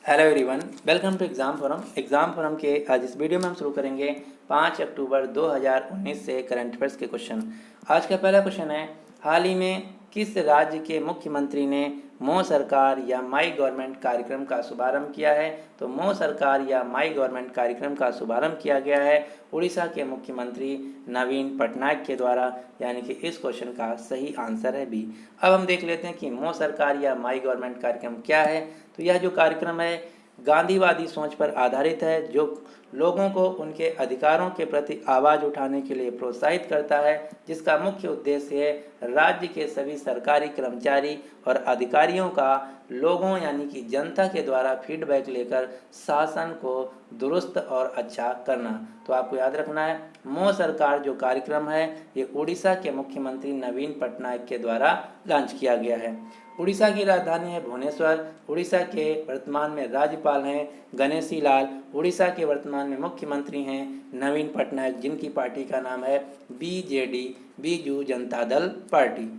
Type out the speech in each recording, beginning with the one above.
Hello everyone, welcome to exam forum. Exam forum के आज इस वीडियो में हम शुरू करेंगे 5 अक्टूबर 2019 से करंट अफेयर्स के क्वेश्चन। आज का पहला क्वेश्चन है, हाल ही में किस राज्य के मुख्यमंत्री ने मो सरकार या माई गवर्नमेंट कार्यक्रम का शुभारंभ किया है? तो मो सरकार या माई गवर्नमेंट कार्यक्रम का शुभारंभ किया गया है उड़ीसा के मुख्यमंत्री नवीन पटनायक के द्वारा, यानी कि इस क्वेश्चन का सही आंसर है बी। अब हम देख लेते हैं कि मो सरकार या माई गवर्नमेंट कार्यक्रम क्या है। तो यह जो कार्यक्रम है गांधीवादी सोच पर आधारित है, जो लोगों को उनके अधिकारों के प्रति आवाज़ उठाने के लिए प्रोत्साहित करता है, जिसका मुख्य उद्देश्य है राज्य के सभी सरकारी कर्मचारी और अधिकारियों का लोगों यानी कि जनता के द्वारा फीडबैक लेकर शासन को दुरुस्त और अच्छा करना। तो आपको याद रखना है, मो सरकार जो कार्यक्रम है ये उड़ीसा के मुख्यमंत्री नवीन पटनायक के द्वारा लॉन्च किया गया है। उड़ीसा की राजधानी है भुवनेश्वर। उड़ीसा के वर्तमान में राज्यपाल हैं गणेशी लाल। उड़ीसा के वर्तमान में मुख्यमंत्री हैं नवीन पटनायक, जिनकी पार्टी का नाम है बीजेडी, बीजू जनता दल पार्टी।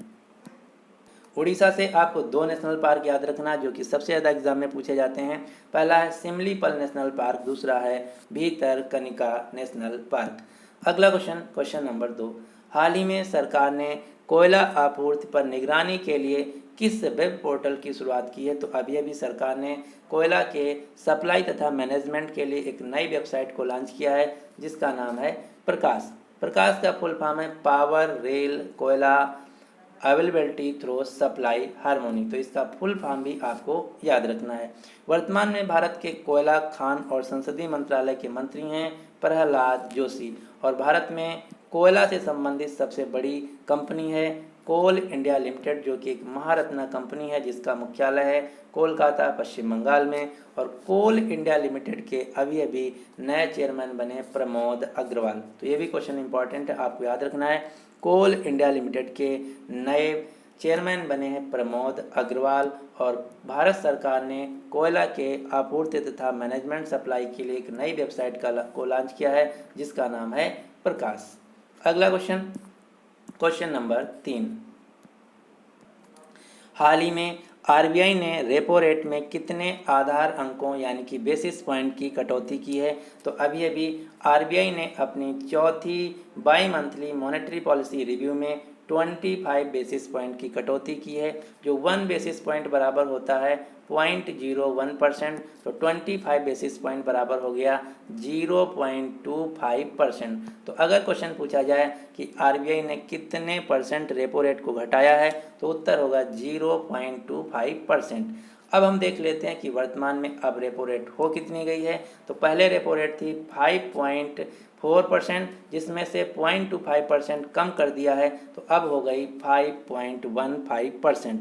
उड़ीसा से आपको दो नेशनल पार्क याद रखना जो कि सबसे ज़्यादा एग्जाम में पूछे जाते हैं। पहला है सिमलीपल नेशनल पार्क, दूसरा है भीतरकनिका नेशनल पार्क। अगला क्वेश्चन, क्वेश्चन नंबर 2, हाल ही में सरकार ने कोयला आपूर्ति पर निगरानी के लिए किस वेब पोर्टल की शुरुआत की है? तो अभी सरकार ने कोयला के सप्लाई तथा मैनेजमेंट के लिए एक नई वेबसाइट को लॉन्च किया है जिसका नाम है प्रकाश। प्रकाश का फुल फॉर्म है पावर रेल कोयला अवेलेबिलिटी थ्रू सप्लाई हार्मोनी। तो इसका फुल फॉर्म भी आपको याद रखना है। वर्तमान में भारत के कोयला खान और संसदीय मंत्रालय के मंत्री हैं प्रहलाद जोशी, और भारत में कोयला से संबंधित सबसे बड़ी कंपनी है कोल इंडिया लिमिटेड, जो कि एक महारत्ना कंपनी है जिसका मुख्यालय है कोलकाता पश्चिम बंगाल में। और कोल इंडिया लिमिटेड के अभी नए चेयरमैन बने प्रमोद अग्रवाल। तो ये भी क्वेश्चन इंपॉर्टेंट है, आपको याद रखना है। कोल इंडिया लिमिटेड के नए चेयरमैन बने हैं प्रमोद अग्रवाल, और भारत सरकार ने कोयला के आपूर्ति तथा मैनेजमेंट सप्लाई के लिए एक नई वेबसाइट को लॉन्च किया है जिसका नाम है प्रकाश। अगला क्वेश्चन, क्वेश्चन नंबर 3, हाल ही में आरबीआई ने रेपो रेट में कितने आधार अंकों यानी कि बेसिस पॉइंट की कटौती की है? तो अभी आरबीआई ने अपनी चौथी by monthly monetary policy review में 25 बेसिस पॉइंट की कटौती की है, जो 1 बेसिस पॉइंट बराबर होता है 0.01%। तो 25 बेसिस पॉइंट बराबर हो गया 0.25%। तो अगर क्वेश्चन पूछा जाए कि आरबीआई ने कितने परसेंट रेपो रेट को घटाया है, तो उत्तर होगा 0.25%। अब हम देख लेते हैं कि वर्तमान में अब रेपो रेट हो कितनी गई है। तो पहले रेपो रेट थी 5.4%, जिसमें से 0.25% कम कर दिया है, तो अब हो गई 5.15%।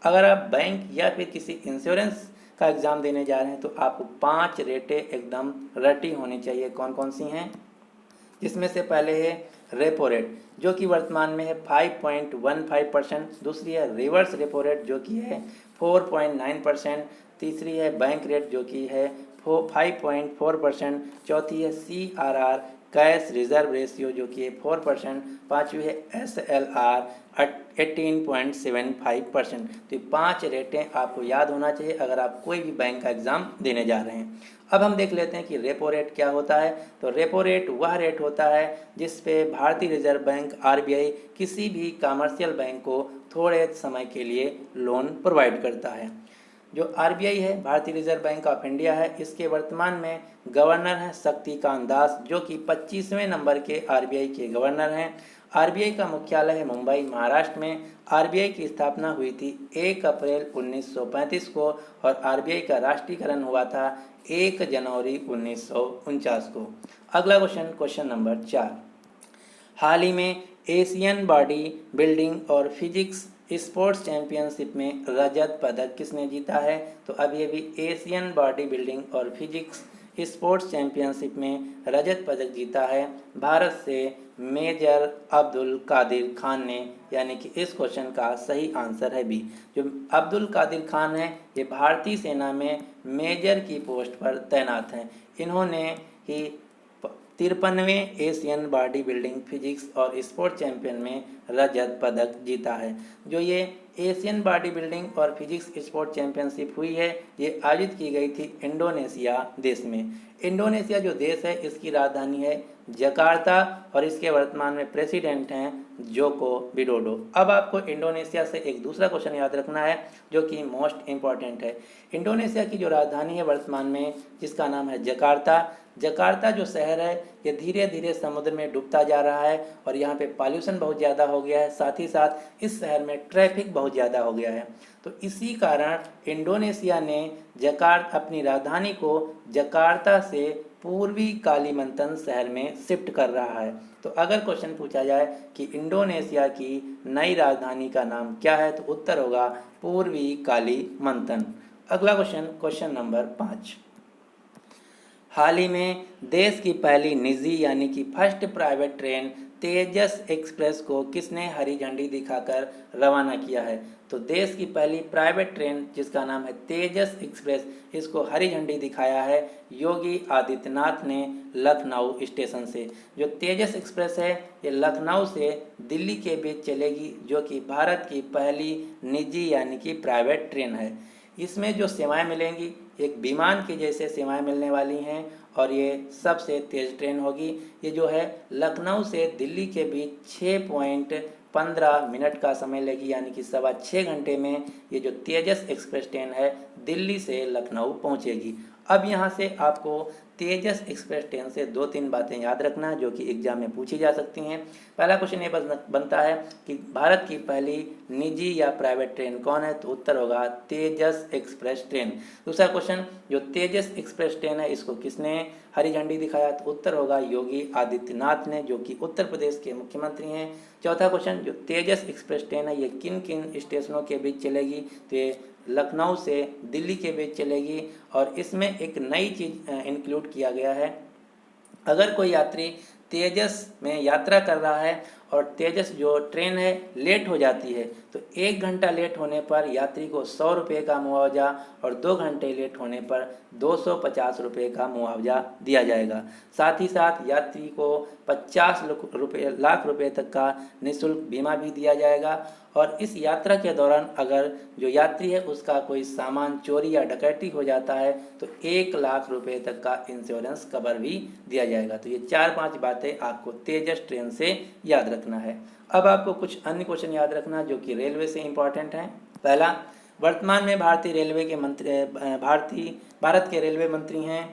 अगर आप बैंक या फिर किसी इंश्योरेंस का एग्ज़ाम देने जा रहे हैं तो आपको 5 रेटें एकदम रटी होनी चाहिए। कौन कौन सी हैं? जिसमें से पहले है रेपो रेट जो कि वर्तमान में है 5.15%, दूसरी है रिवर्स रेपो रेट जो कि है 4.9%, तीसरी है बैंक रेट जो कि है 5.4%, चौथी है CRR कैश रिजर्व रेशियो जो कि है 4%, पाँचवीं है SLR 18.75%। तो ये 5 रेटें आपको याद होना चाहिए अगर आप कोई भी बैंक का एग्ज़ाम देने जा रहे हैं। अब हम देख लेते हैं कि रेपो रेट क्या होता है। तो रेपो रेट वह रेट होता है जिस पे भारतीय रिजर्व बैंक आरबीआई किसी भी कमर्शियल बैंक को थोड़े समय के लिए लोन प्रोवाइड करता है। जो आरबीआई है, भारतीय रिजर्व बैंक ऑफ इंडिया है, इसके वर्तमान में गवर्नर हैं शक्तिकांत दास, जो कि 25वें नंबर के आरबीआई के गवर्नर हैं। आरबीआई का मुख्यालय है मुंबई महाराष्ट्र में। आरबीआई की स्थापना हुई थी 1 अप्रैल 1935 को, और आरबीआई का राष्ट्रीयकरण हुआ था 1 जनवरी 1949 को। अगला क्वेश्चन, क्वेश्चन नंबर 4, हाल ही में एशियन बॉडी बिल्डिंग और फिजिक्स स्पोर्ट्स चैंपियनशिप में रजत पदक किसने जीता है? तो अभी एशियन बॉडी बिल्डिंग और फिजिक्स स्पोर्ट्स चैंपियनशिप में रजत पदक जीता है भारत से मेजर अब्दुल कादिर खान ने, यानी कि इस क्वेश्चन का सही आंसर है बी। जो अब्दुल कादिर खान है ये भारतीय सेना में मेजर की पोस्ट पर तैनात हैं। इन्होंने ही 53वें एशियन बॉडी बिल्डिंग फिजिक्स और स्पोर्ट चैंपियन में रजत पदक जीता है। जो ये एशियन बॉडी बिल्डिंग और फिजिक्स स्पोर्ट चैंपियनशिप हुई है, ये आयोजित की गई थी इंडोनेशिया देश में। इंडोनेशिया जो देश है, इसकी राजधानी है जकार्ता और इसके वर्तमान में प्रेसिडेंट हैं जोको विडोडो। अब आपको इंडोनेशिया से एक दूसरा क्वेश्चन याद रखना है जो कि मोस्ट इम्पॉर्टेंट है। इंडोनेशिया की जो राजधानी है वर्तमान में, जिसका नाम है जकार्ता। जकार्ता जो शहर है, ये धीरे धीरे समुद्र में डूबता जा रहा है और यहाँ पे पॉल्यूशन बहुत ज़्यादा हो गया है। साथ ही साथ इस शहर में ट्रैफिक बहुत ज़्यादा हो गया है। तो इसी कारण इंडोनेशिया ने अपनी राजधानी को जकार्ता से पूर्वी कालीमंतन शहर में शिफ्ट कर रहा है। तो अगर क्वेश्चन पूछा जाए कि इंडोनेशिया की नई राजधानी का नाम क्या है, तो उत्तर होगा पूर्वी कालीमंतन। अगला क्वेश्चन, क्वेश्चन नंबर 5। हाल ही में देश की पहली निजी यानी कि फर्स्ट प्राइवेट ट्रेन तेजस एक्सप्रेस को किसने हरी झंडी दिखाकर रवाना किया है? तो देश की पहली प्राइवेट ट्रेन जिसका नाम है तेजस एक्सप्रेस, इसको हरी झंडी दिखाया है योगी आदित्यनाथ ने लखनऊ स्टेशन से। जो तेजस एक्सप्रेस है, ये लखनऊ से दिल्ली के बीच चलेगी, जो कि भारत की पहली निजी यानी कि प्राइवेट ट्रेन है। इसमें जो सेवाएं मिलेंगी, एक विमान के जैसे सेवाएं मिलने वाली हैं और ये सबसे तेज़ ट्रेन होगी। ये जो है लखनऊ से दिल्ली के बीच 6.15 मिनट का समय लेगी, यानी कि 6.25 घंटे में ये जो तेजस एक्सप्रेस ट्रेन है दिल्ली से लखनऊ पहुंचेगी। अब यहाँ से आपको तेजस एक्सप्रेस ट्रेन से 2-3 बातें याद रखना जो कि एग्जाम में पूछी जा सकती हैं। पहला क्वेश्चन ये बनता है कि भारत की पहली निजी या प्राइवेट ट्रेन कौन है? तो उत्तर होगा तेजस एक्सप्रेस ट्रेन। दूसरा क्वेश्चन, जो तेजस एक्सप्रेस ट्रेन है इसको किसने हरी झंडी दिखाया? तो उत्तर होगा योगी आदित्यनाथ ने, जो कि उत्तर प्रदेश के मुख्यमंत्री हैं। चौथा क्वेश्चन, जो तेजस एक्सप्रेस ट्रेन है ये किन किन स्टेशनों के बीच चलेगी? तो ये लखनऊ से दिल्ली के बीच चलेगी और इसमें एक नई चीज़ इंक्लूड किया गया है। अगर कोई यात्री तेजस में यात्रा कर रहा है और तेजस जो ट्रेन है लेट हो जाती है, तो 1 घंटा लेट होने पर यात्री को 100 रुपये का मुआवजा और 2 घंटे लेट होने पर 250 रुपये का मुआवजा दिया जाएगा। साथ ही साथ यात्री को 50 लाख रुपये तक का निःशुल्क बीमा भी दिया जाएगा और इस यात्रा के दौरान अगर जो यात्री है उसका कोई सामान चोरी या डकैती हो जाता है तो 1 लाख रुपये तक का इंश्योरेंस कवर भी दिया जाएगा। तो ये 4-5 बातें आपको तेजस ट्रेन से याद रखना है। अब आपको कुछ अन्य क्वेश्चन याद रखना जो कि रेलवे से इम्पॉर्टेंट हैं। पहला, वर्तमान में भारत के रेलवे मंत्री हैं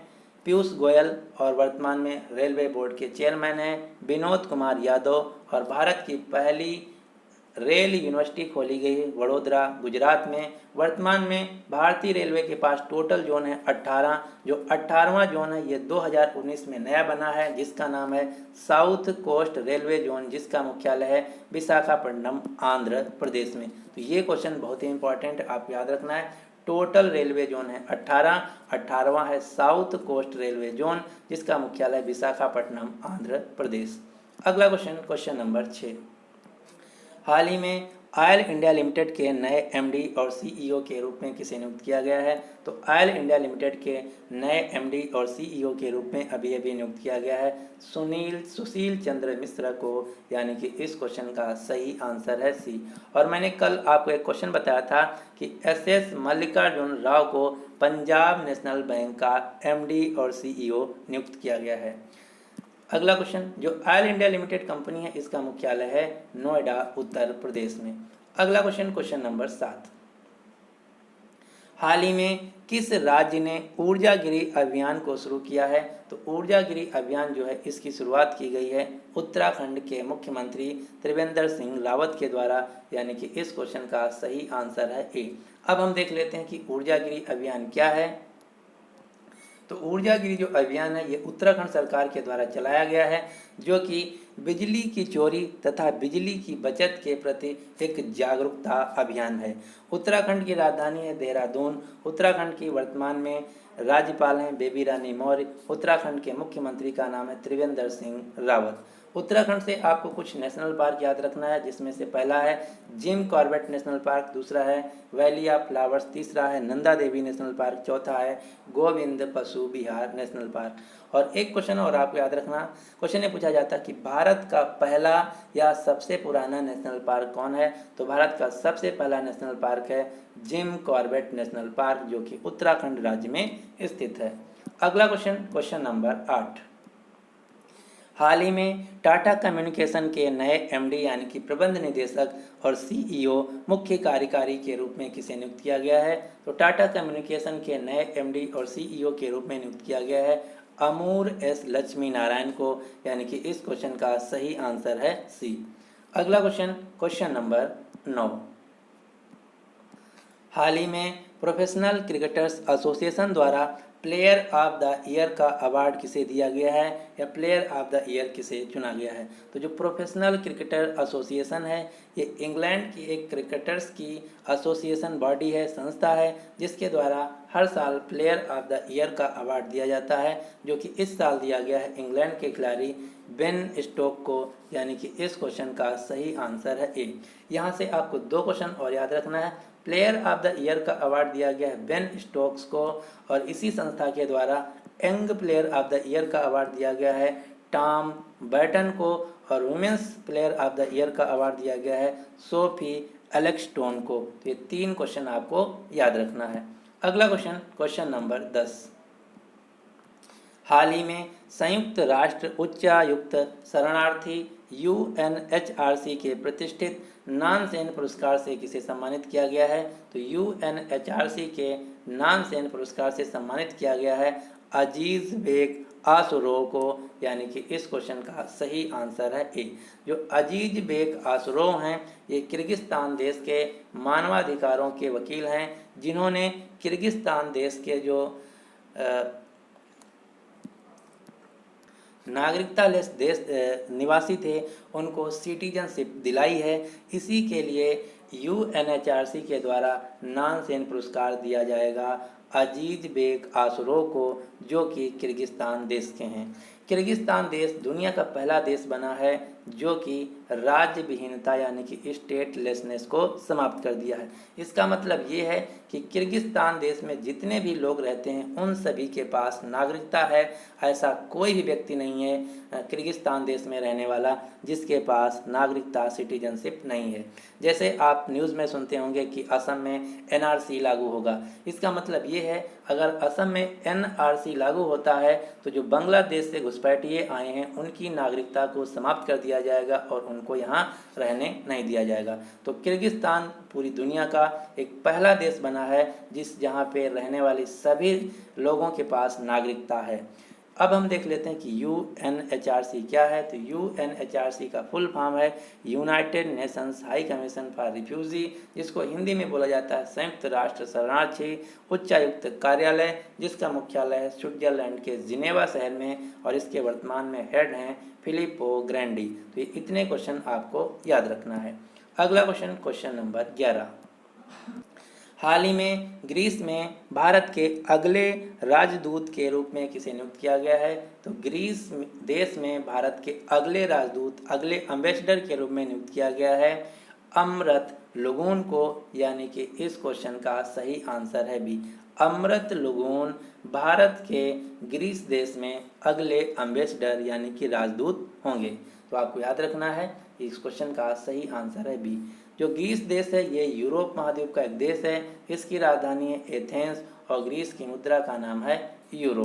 पीयूष गोयल और वर्तमान में रेलवे बोर्ड के चेयरमैन हैं विनोद कुमार यादव। और भारत की पहली रेल यूनिवर्सिटी खोली गई है वडोदरा गुजरात में। वर्तमान में भारतीय रेलवे के पास टोटल जोन है 18। जो 18वां जोन है ये 2019 में नया बना है, जिसका नाम है साउथ कोस्ट रेलवे जोन, जिसका मुख्यालय है विशाखापट्टनम आंध्र प्रदेश में। तो ये क्वेश्चन बहुत ही इंपॉर्टेंट, आप याद रखना है। टोटल रेलवे जोन है 18, 18वां है साउथ कोस्ट रेलवे जोन, जिसका मुख्यालय विशाखापट्टनम आंध्र प्रदेश। अगला क्वेश्चन, क्वेश्चन नंबर 6। हाल ही में ऑयल इंडिया लिमिटेड के नए एमडी और सीईओ के रूप में किसे नियुक्त किया गया है? तो ऑयल इंडिया लिमिटेड के नए एमडी और सीईओ के रूप में अभी नियुक्त किया गया है सुशील चंद्र मिश्रा को, यानी कि इस क्वेश्चन का सही आंसर है सी। और मैंने कल आपको एक क्वेश्चन बताया था कि एसएस मल्लिकार्जुन राव को पंजाब नेशनल बैंक का एमडी और सीईओ नियुक्त किया गया है। अगला क्वेश्चन, जो ऑयल इंडिया लिमिटेड कंपनी है इसका मुख्यालय है नोएडा उत्तर प्रदेश में। अगला क्वेश्चन, क्वेश्चन नंबर 7। हाल ही में किस राज्य ने ऊर्जा गिरी अभियान को शुरू किया है? तो ऊर्जा गिरी अभियान जो है इसकी शुरुआत की गई है उत्तराखंड के मुख्यमंत्री त्रिवेंद्र सिंह रावत के द्वारा, यानी कि इस क्वेश्चन का सही आंसर है ए। अब हम देख लेते हैं कि ऊर्जा गिरी अभियान क्या है। तो ऊर्जा गिरी जो अभियान है ये उत्तराखंड सरकार के द्वारा चलाया गया है, जो कि बिजली की चोरी तथा बिजली की बचत के प्रति एक जागरूकता अभियान है। उत्तराखंड की राजधानी है देहरादून। उत्तराखंड की वर्तमान में राज्यपाल हैं बेबी रानी मौर्य। उत्तराखंड के मुख्यमंत्री का नाम है त्रिवेंद्र सिंह रावत। उत्तराखंड से आपको कुछ नेशनल पार्क याद रखना है, जिसमें से पहला है जिम कॉर्बेट नेशनल पार्क, दूसरा है वैली ऑफ फ्लावर्स, तीसरा है नंदा देवी नेशनल पार्क, चौथा है गोविंद पशु विहार नेशनल पार्क। और एक क्वेश्चन और आपको याद रखना, क्वेश्चन ये पूछा जाता है कि भारत का पहला या सबसे पुराना नेशनल पार्क कौन है? तो भारत का सबसे पहला नेशनल पार्क है जिम कॉर्बेट नेशनल पार्क, जो कि उत्तराखंड राज्य में स्थित है। अगला क्वेश्चन, क्वेश्चन नंबर 8। हाल ही में टाटा कम्युनिकेशन के नए एमडी यानी कि प्रबंध निदेशक और सीईओ मुख्य कार्यकारी के रूप में किसे नियुक्त किया गया है? तो टाटा कम्युनिकेशन के नए एमडी और सीईओ के रूप में नियुक्त किया गया है अमूर एस लक्ष्मी नारायण को, यानी कि इस क्वेश्चन का सही आंसर है सी। अगला क्वेश्चन, क्वेश्चन नंबर 9। हाल ही में प्रोफेशनल क्रिकेटर्स एसोसिएशन द्वारा प्लेयर ऑफ द ईयर का अवार्ड किसे दिया गया है या प्लेयर ऑफ द ईयर किसे चुना गया है? तो जो प्रोफेशनल क्रिकेटर एसोसिएशन है, ये इंग्लैंड की एक क्रिकेटर्स की एसोसिएशन बॉडी है, संस्था है, जिसके द्वारा हर साल प्लेयर ऑफ द ईयर का अवार्ड दिया जाता है, जो कि इस साल दिया गया है इंग्लैंड के खिलाड़ी बेन स्टोक को, यानी कि इस क्वेश्चन का सही आंसर है ए। यहाँ से आपको दो क्वेश्चन और याद रखना है। प्लेयर ऑफ द ईयर का अवार्ड दिया गया है बेन स्टोक्स को, और इसी संस्था के द्वारा young player of the year का अवार्ड दिया गया है टॉम बैटन को, और women's player of the year का अवार्ड दिया गया है सोफी एलेक्सटोन को। तो ये तीन क्वेश्चन आपको याद रखना है। अगला क्वेश्चन, क्वेश्चन नंबर 10। हाल ही में संयुक्त राष्ट्र उच्चायुक्त शरणार्थी यूएनएचआरसी के प्रतिष्ठित नानसेन पुरस्कार से किसे सम्मानित किया गया है? तो यूएनएचआरसी के नानसेन पुरस्कार से सम्मानित किया गया है अजीज बेग आसुरोव को, यानी कि इस क्वेश्चन का सही आंसर है ए। जो अजीज बेग आसुरोव हैं, ये किर्गिस्तान देश के मानवाधिकारों के वकील हैं, जिन्होंने किर्गिस्तान देश के जो नागरिकता लेस देश निवासी थे, उनको सिटीजनशिप दिलाई है। इसी के लिए यूएनएचआरसी के द्वारा नानसेन पुरस्कार दिया जाएगा अजीज बेग आसुरोव को, जो कि किर्गिस्तान देश के हैं। किर्गिस्तान देश दुनिया का पहला देश बना है जो कि राज्य विहीनता यानी कि स्टेटलेसनेस को समाप्त कर दिया है। इसका मतलब ये है कि किर्गिस्तान देश में जितने भी लोग रहते हैं उन सभी के पास नागरिकता है। ऐसा कोई भी व्यक्ति नहीं है किर्गिस्तान देश में रहने वाला जिसके पास नागरिकता सिटीजनशिप नहीं है। जैसे आप न्यूज़ में सुनते होंगे कि असम में एनआरसी लागू होगा, इसका मतलब ये है अगर असम में एनआरसी लागू होता है तो जो बांग्लादेश से घुसपैठिए आए हैं उनकी नागरिकता को समाप्त कर दिया जाएगा और उनको यहाँ रहने नहीं दिया जाएगा। तो किर्गिस्तान पूरी दुनिया का एक पहला देश बना है जहाँ पे रहने वाले सभी लोगों के पास नागरिकता है। अब हम देख लेते हैं कि यूएनएचआरसी क्या है। तो यूएनएचआरसी का फुल फॉर्म है United Nations high commission for refugee, जिसको हिंदी में बोला जाता है संयुक्त राष्ट्र शरणार्थी उच्चायुक्त कार्यालय, जिसका मुख्यालय है स्विट्जरलैंड के जिनेवा शहर में, और इसके वर्तमान में हेड हैं फिलिपो ग्रैंडी। तो ये इतने क्वेश्चन आपको याद रखना है। अगला क्वेश्चन, क्वेश्चन नंबर 11। हाल ही में ग्रीस में भारत के अगले राजदूत के रूप में किसे नियुक्त किया गया है? तो ग्रीस देश में भारत के अगले राजदूत, अगले एम्बेसडर के रूप में नियुक्त किया गया है अमृत लुगून को, यानी कि इस क्वेश्चन का सही आंसर है बी। अमृत लुगून भारत के ग्रीस देश में अगले एम्बेसडर यानी कि राजदूत होंगे। तो आपको याद रखना है इस क्वेश्चन का सही आंसर है बी। जो ग्रीस देश है ये यूरोप महाद्वीप का एक देश है, इसकी राजधानी है एथेंस और ग्रीस की मुद्रा का नाम है यूरो।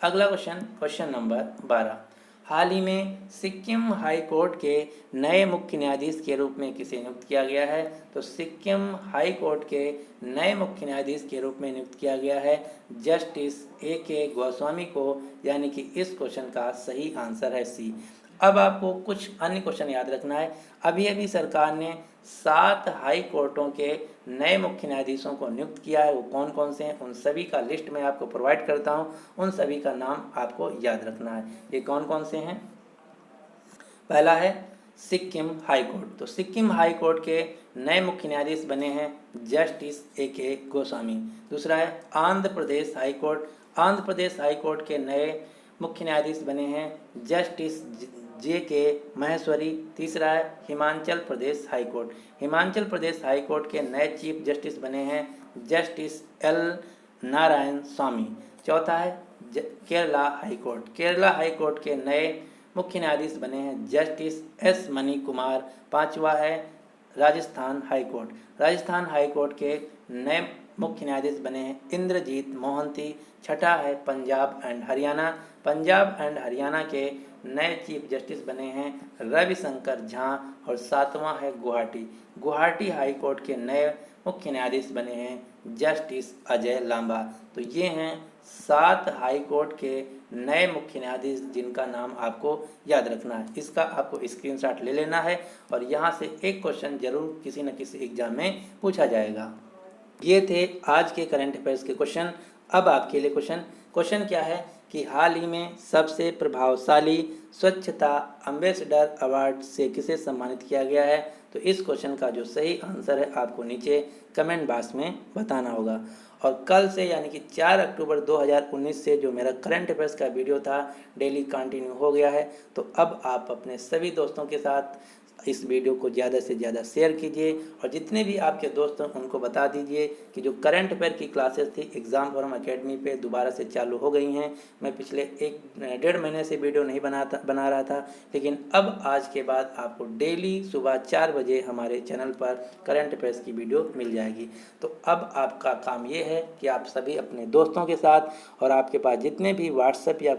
अगला क्वेश्चन, क्वेश्चन नंबर 12। हाल ही में सिक्किम हाई कोर्ट के नए मुख्य न्यायाधीश के रूप में किसे नियुक्त किया गया है? तो सिक्किम हाई कोर्ट के नए मुख्य न्यायाधीश के रूप में नियुक्त किया गया है जस्टिस AK गोस्वामी को, यानी कि इस क्वेश्चन का सही आंसर है सी। अब आपको कुछ अन्य क्वेश्चन याद रखना है। अभी अभी सरकार ने 7 हाई कोर्टों के नए मुख्य न्यायाधीशों को नियुक्त किया है। वो कौन कौन से हैं उन सभी का लिस्ट मैं आपको प्रोवाइड करता हूं, उन सभी का नाम आपको याद रखना है। ये कौन कौन से हैं? पहला है सिक्किम हाई कोर्ट। तो सिक्किम हाई कोर्ट के नए मुख्य न्यायाधीश बने हैं जस्टिस A.K. गोस्वामी। दूसरा है Andhra Pradesh high court. Andhra Pradesh high court के नए मुख्य न्यायाधीश बने हैं जस्टिस J.K. महेश्वरी। तीसरा है Himachal Pradesh high court. Himachal Pradesh high court के नए चीफ जस्टिस बने हैं जस्टिस L. नारायण स्वामी। चौथा है Kerala high court. Kerala high court के नए मुख्य न्यायाधीश बने हैं जस्टिस S. मनी कुमार। पांचवा है Rajasthan high court. Rajasthan high court के नए मुख्य न्यायाधीश बने हैं इंद्रजीत मोहंती। छठा है पंजाब एंड हरियाणा। पंजाब एंड हरियाणा के नए चीफ जस्टिस बने हैं रविशंकर झा। और सातवां है गुवाहाटी। गुवाहाटी हाई कोर्ट के नए मुख्य न्यायाधीश बने हैं जस्टिस अजय लांबा। तो ये हैं 7 हाई कोर्ट के नए मुख्य न्यायाधीश जिनका नाम आपको याद रखना है। इसका आपको स्क्रीनशॉट ले लेना है और यहाँ से एक क्वेश्चन जरूर किसी न किसी एग्जाम में पूछा जाएगा। ये थे आज के करंट अफेयर्स के क्वेश्चन। अब आपके लिए क्वेश्चन क्या है कि हाल ही में सबसे प्रभावशाली स्वच्छता एम्बेसडर अवार्ड से किसे सम्मानित किया गया है। तो इस क्वेश्चन का जो सही आंसर है आपको नीचे कमेंट बॉक्स में बताना होगा। और कल से यानी कि 4 अक्टूबर 2019 से जो मेरा करंट अफेयर्स का वीडियो था डेली कंटिन्यू हो गया है। तो अब आप अपने सभी दोस्तों के साथ इस वीडियो को ज़्यादा से ज़्यादा शेयर कीजिए और जितने भी आपके दोस्त हैं उनको बता दीजिए कि जो करंट अफेयर की क्लासेस थी एग्ज़ाम फॉर्म एकेडमी पे दोबारा से चालू हो गई हैं। मैं पिछले 1-1.5 महीने से वीडियो नहीं बना रहा था, लेकिन अब आज के बाद आपको डेली सुबह 4 बजे हमारे चैनल पर करंट अफेयर्स की वीडियो मिल जाएगी। तो अब आपका काम ये है कि आप सभी अपने दोस्तों के साथ और आपके पास जितने भी व्हाट्सएप या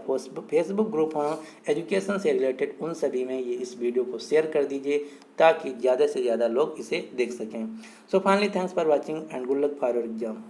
फेसबुक ग्रुप हों एजुकेशन से रिलेटेड उन सभी में ये इस वीडियो को शेयर कर दीजिए ताकि ज़्यादा से ज़्यादा लोग इसे देख सकें। So finally thanks for watching and good luck for your exam.